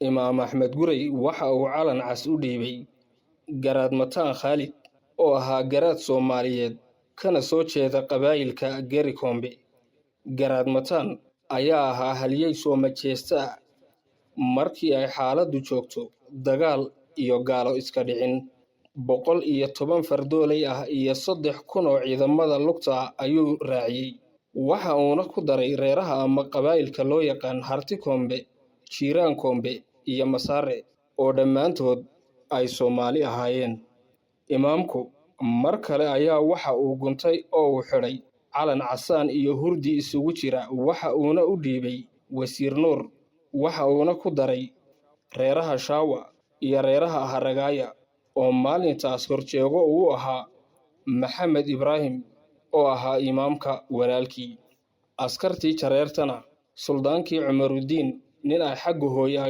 Imaam Axmed Gurey waxa uu calan cas u dhiibay Garaad Mataan Khalid oo ahaa garaad Soomaaliyeed kana soo jeeda qabaa'ilka Gerikombe. Garaad Mataan ayaa ahaa halyey soo majeesta markii ay xaaladdu joogto dagaal iyo gaalo iska dhicin. 110 fardooley ah iyo 3,000 oo ciidamada lugta ayuu raaciyay. Waxa uuna ku daray reeraha ama qabaa'ilka loo yaqaan Harti-Kombe, Jiiraan-Kombe iyo Masaare oo dhammaantood ay Soomaali ahaayeen. Imaamku mar kale ayaa waxa uu guntay oo uu xidhay calan casaan iyo hurdi isugu jira, waxa uuna u dhiibay Wasiir Nuur. Waxa uuna ku daray reeraha Shaawa iyo reeraha Haragaya oo maalintaas horjeego uu ahaa Maxamed Ibraahim oo ahaa imaamka walaalkii. Askartii jareertana Suldaankii Cumarudiin nin ay xagga hooyo